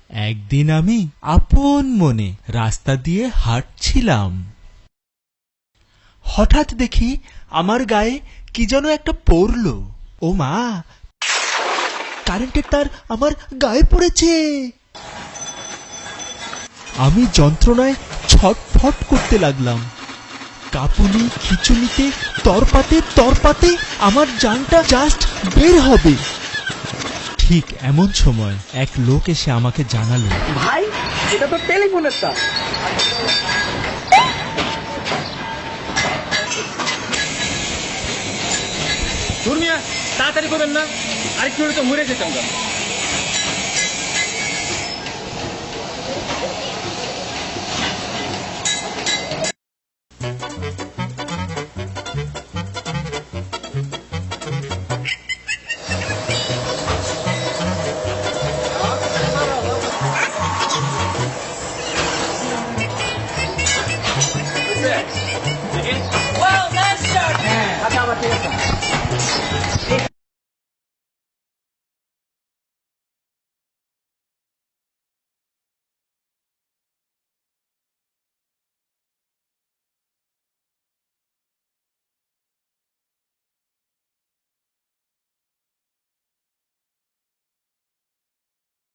একদিন আমি আপন মনে রাস্তা দিয়ে হাঁটছিলাম, হঠাৎ দেখি আমার গায়ে কি যেন একটা পড়ল। ও মা, কারেন্টের তার আমার গায়ে পড়েছে। আমি যন্ত্রণায় ছটফট করতে লাগলাম। কাঁপুনি খিঁচুনিতে তরপাতে তরপাতে আমার জানটা জাস্ট বের হবে। ঠিক এমন সময় এক লোক এসে আমাকে জানালো, ভাই, এটা তো টেলিফোনের তার। দুর্মিয়া, তাড়াতাড়ি করেন না, আরেকটু হলে তো মরে যেতাম। আচ্ছা, আবার ঠিক আছে।